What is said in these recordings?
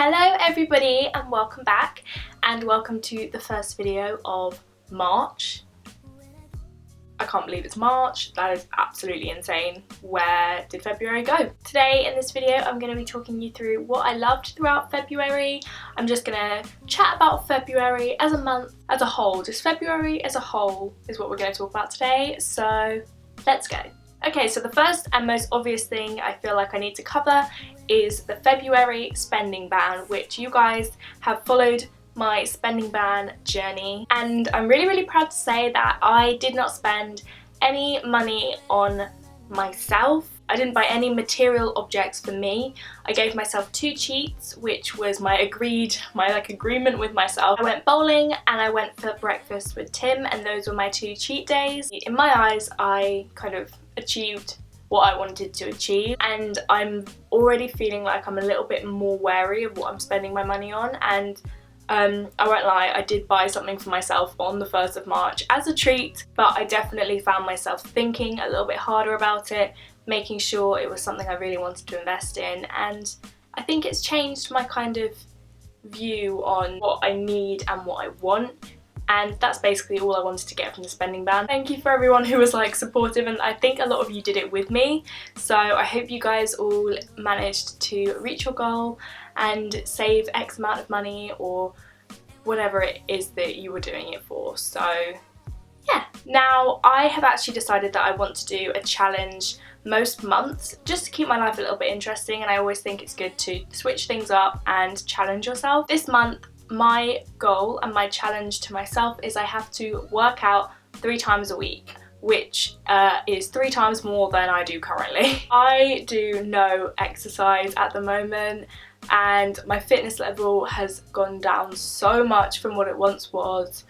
Hello everybody and welcome back, and welcome to the first video of March. I can't believe it's March, that is absolutely insane. Where did February go? Today in this video I'm going to be talking you through what I loved throughout February. I'm just going to chat about February as a month as a whole. Just February as a whole is what we're going to talk about today, so let's go. Okay, so the first and most obvious thing I feel like I need to cover is the February spending ban, which you guys have followed my spending ban journey, and I'm really proud to say that I did not spend any money on myself. I didn't buy any material objects for me. I gave myself 2 cheats, which was my agreement with myself. I went bowling and I went for breakfast with Tim, and those were my 2 cheat days. In my eyes, I kind of achieved what I wanted to achieve, and I'm already feeling like I'm a little bit more wary of what I'm spending my money on. And I won't lie, I did buy something for myself on the 1st of March as a treat, but I definitely found myself thinking a little bit harder about it, making sure it was something I really wanted to invest in, and I think it's changed my kind of view on what I need and what I want. And that's basically all I wanted to get from the spending ban. Thank you for everyone who was like supportive, and I think a lot of you did it with me. So I hope you guys all managed to reach your goal and save X amount of money or whatever it is that you were doing it for. So yeah. Now I have actually decided that I want to do a challenge most months just to keep my life a little bit interesting, and I always think it's good to switch things up and challenge yourself. This month my goal and my challenge to myself is I have to work out 3 times a week, which is 3 times more than I do currently. I do no exercise at the moment, and my fitness level has gone down so much from what it once was,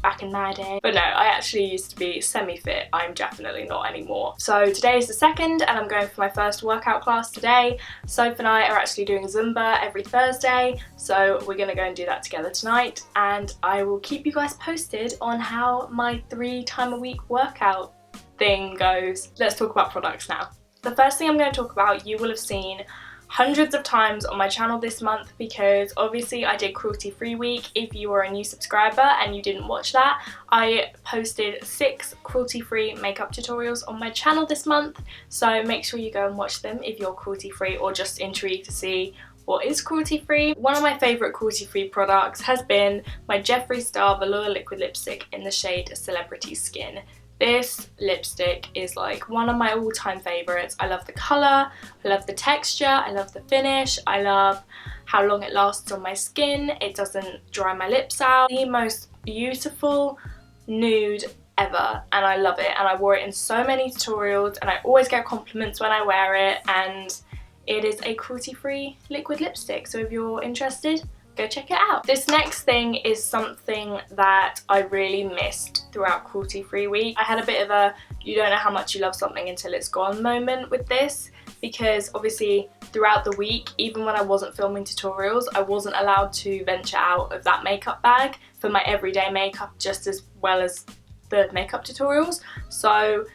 back in my day. But no, I actually used to be semi-fit. I'm definitely not anymore. So today is the 2nd and I'm going for my first workout class today. Soph and I are actually doing Zumba every Thursday, so we're gonna go and do that together tonight, and I will keep you guys posted on how my 3 times a week workout thing goes. Let's talk about products now. The first thing I'm going to talk about, you will have seen hundreds of times on my channel this month, because obviously I did cruelty free week. If you are a new subscriber and you didn't watch that, I posted 6 cruelty free makeup tutorials on my channel this month, so make sure you go and watch them if you're cruelty free or just intrigued to see what is cruelty free. One of my favourite cruelty free products has been my Jeffree Star Velour liquid lipstick in the shade Celebrity Skin. This lipstick is like one of my all-time favourites. I love the colour, I love the texture, I love the finish, I love how long it lasts on my skin. It doesn't dry my lips out. The most beautiful nude ever, and I love it, and I wore it in so many tutorials, and I always get compliments when I wear it, and it is a cruelty-free liquid lipstick, so if you're interested, go check it out. This next thing is something that I really missed throughout cruelty free week. I had a bit of a you don't know how much you love something until it's gone moment with this, because obviously throughout the week, even when I wasn't filming tutorials, I wasn't allowed to venture out of that makeup bag for my everyday makeup just as well as the makeup tutorials. So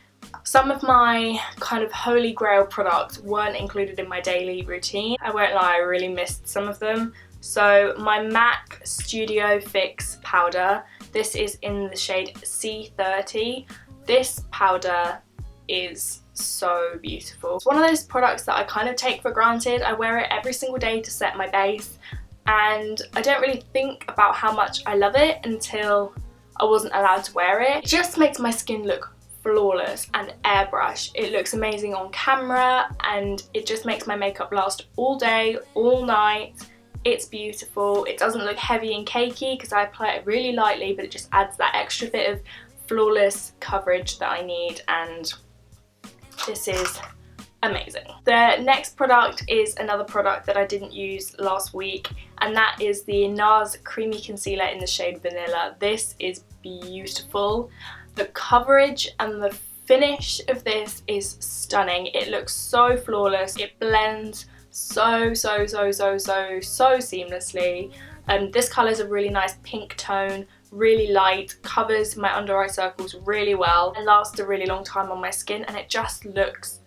some of my kind of holy grail products weren't included in my daily routine. I won't lie, I really missed some of them. So my MAC Studio Fix powder, this is in the shade C30. This powder is so beautiful. It's one of those products that I kind of take for granted. I wear it every single day to set my base, and I don't really think about how much I love it until I wasn't allowed to wear it. It just makes my skin look flawless and airbrush. It looks amazing on camera, and it just makes my makeup last all day, all night. It's beautiful. It doesn't look heavy and cakey because I apply it really lightly, but it just adds that extra bit of flawless coverage that I need, and this is amazing. The next product is another product that I didn't use last week, and that is the NARS Creamy Concealer in the shade Vanilla. This is beautiful. The coverage and the finish of this is stunning. It looks so flawless. It blends so seamlessly. This colour is a really nice pink tone, really light, covers my under eye circles really well, and lasts a really long time on my skin, and it just looks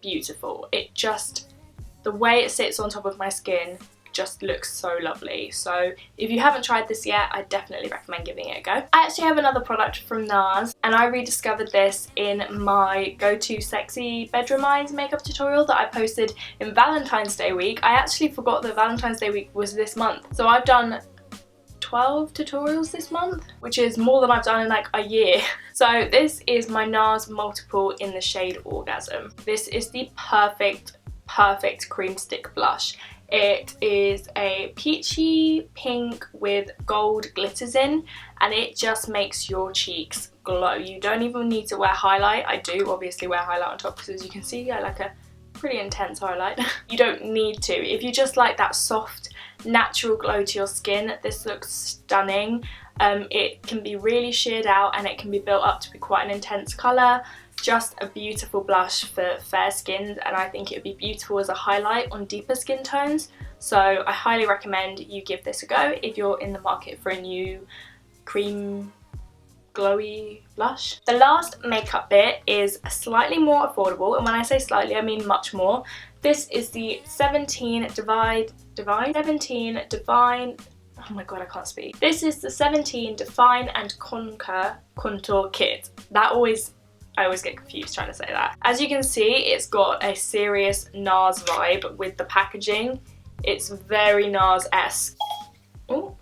beautiful. The way it sits on top of my skin just looks so lovely. So if you haven't tried this yet, I definitely recommend giving it a go. I actually have another product from NARS, and I rediscovered this in my go-to sexy bedroom eyes makeup tutorial that I posted in Valentine's Day week. I actually forgot that Valentine's Day week was this month. So I've done 12 tutorials this month, which is more than I've done in like a year. So this is my NARS Multiple in the shade Orgasm. This is the perfect cream stick blush. It is a peachy pink with gold glitters in, and it just makes your cheeks glow. You don't even need to wear highlight. I do obviously wear highlight on top because, as you can see, I like a pretty intense highlight. You don't need to. If you just like that soft natural glow to your skin, this looks stunning. It can be really sheared out and it can be built up to be quite an intense colour. Just a beautiful blush for fair skins, and I think it would be beautiful as a highlight on deeper skin tones. So I highly recommend you give this a go if you're in the market for a new cream glowy blush. The last makeup bit is slightly more affordable, and when I say slightly I mean much more. This is the 17 Divine, oh my god, I can't speak. This is the 17 Define and Conquer Contour Kit. I always get confused trying to say that. As you can see, it's got a serious NARS vibe with the packaging. It's very NARS-esque. Oh,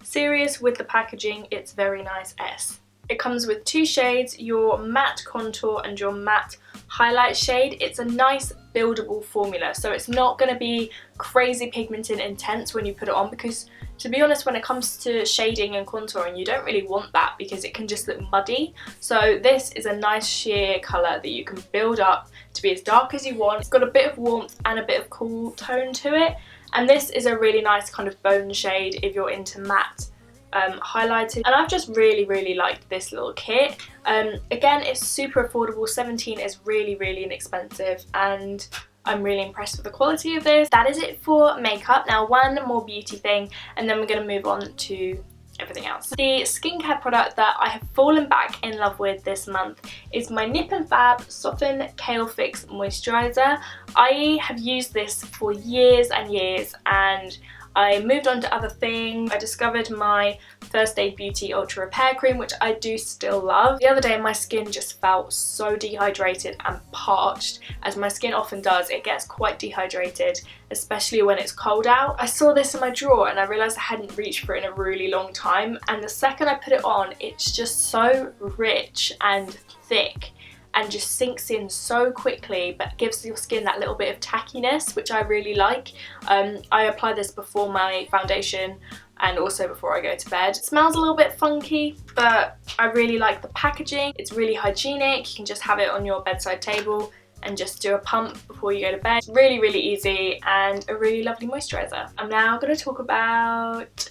serious with the packaging, it's very nice-esque. It comes with two shades, your matte contour and your matte highlight shade. It's a nice buildable formula, so it's not going to be crazy pigmented intense when you put it on, because to be honest, when it comes to shading and contouring, you don't really want that because it can just look muddy. So this is a nice sheer colour that you can build up to be as dark as you want. It's got a bit of warmth and a bit of cool tone to it, and this is a really nice kind of bone shade if you're into matte highlighted, and I've just really liked this little kit. Again, it's super affordable. 17 is really inexpensive, and I'm really impressed with the quality of this. That is it for makeup. Now one more beauty thing, and then we're going to move on to everything else. The skincare product that I have fallen back in love with this month is my Nip and Fab Soften Kale Fix Moisturiser. I have used this for years and years, and I moved on to other things. I discovered my First Aid Beauty Ultra Repair Cream, which I do still love. The other day my skin just felt so dehydrated and parched, as my skin often does. It gets quite dehydrated, especially when it's cold out. I saw this in my drawer and I realised I hadn't reached for it in a really long time, and the second I put it on, it's just so rich and thick and just sinks in so quickly, but gives your skin that little bit of tackiness, which I really like. I apply this before my foundation and also before I go to bed. It smells a little bit funky, but I really like the packaging. It's really hygienic. You can just have it on your bedside table and just do a pump before you go to bed. It's really easy and a really lovely moisturiser. I'm now going to talk about,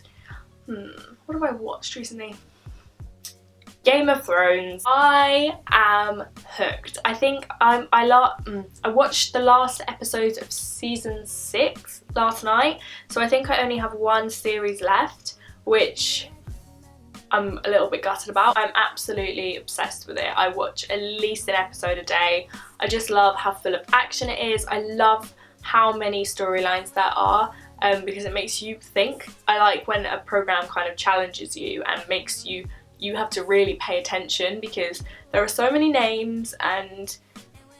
what have I watched recently? Game of Thrones. I am hooked. I think I watched the last episodes of season 6 last night, so I think I only have one series left, which I'm a little bit gutted about. I'm absolutely obsessed with it. I watch at least an episode a day. I just love how full of action it is. I love how many storylines there are, because it makes you think. I like when a program kind of challenges you and makes you have to really pay attention, because there are so many names and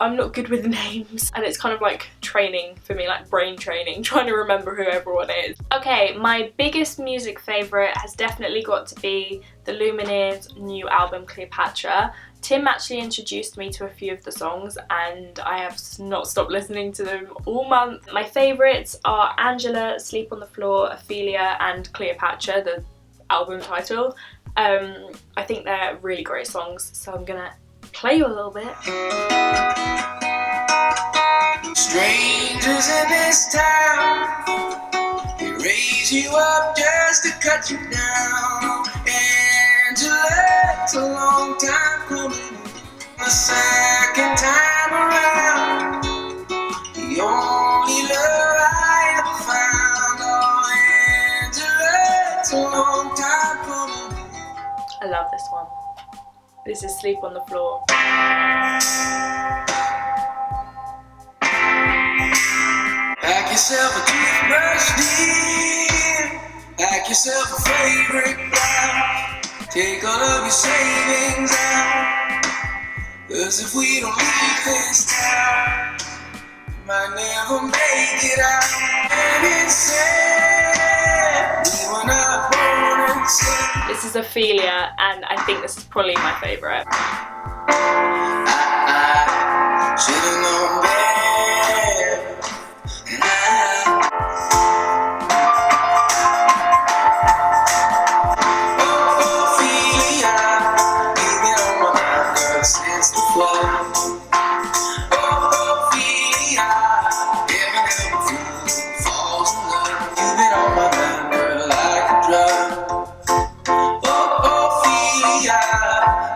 I'm not good with names, and it's kind of like training for me, like brain training, trying to remember who everyone is. Okay, my biggest music favourite has definitely got to be the Lumineers' new album Cleopatra. Tim actually introduced me to a few of the songs and I have not stopped listening to them all month. My favourites are Angela, Sleep on the Floor, Ophelia and Cleopatra, the album title. I think they're really great songs, so I'm gonna play you a little bit. Strangers in this town, they raise you up just to cut you down. Angela, it's a long time coming. The second time around, the only love I ever found. Oh, Angela, it's a long time coming. I love this one. This is Sleep on the Floor. Back yourself a toothbrush, dear. Pack yourself a favorite blouse. Take all of your savings out. 'Cause if we don't leave this town, we might never make it out. And it's sad, we were not born in sin. This is Ophelia, and I think this is probably my favourite. I should've known better. Since the fall, Ophelia, every little fool falls in love. You've been on my mind, girl, like a drug. Ophelia,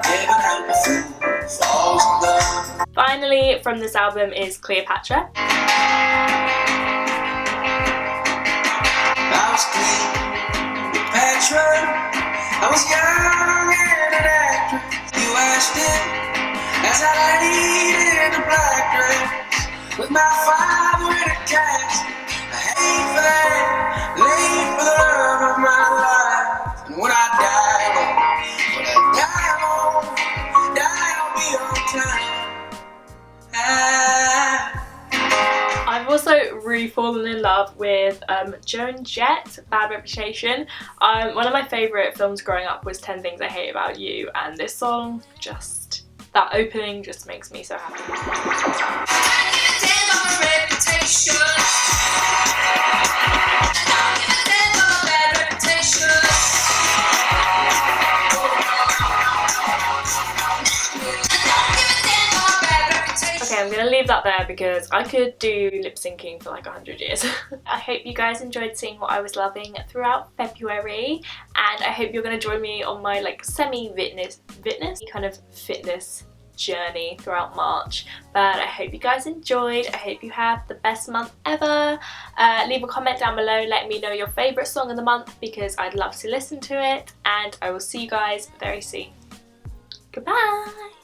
every little fool falls in love. Finally, from this album is Cleopatra. I was Cleopatra, I was young and an actress. You asked it as I laid in the black dress with my father in a casket. I hate for that, late for the love of my life. And when I die, I'll be on time. I've also really fallen in love with Joan Jett, Bad Reputation. One of my favourite films growing up was 10 Things I Hate About You, and this song, just that opening just makes me so happy. Okay, I'm gonna leave that there because I could do lip syncing for like 100 years. I hope you guys enjoyed seeing what I was loving throughout February, and I hope you're gonna join me on my like semi-fitness kind of fitness journey throughout March. But I hope you guys enjoyed. I hope you have the best month ever. Leave a comment down below letting me know your favourite song of the month because I'd love to listen to it, and I will see you guys very soon. Goodbye!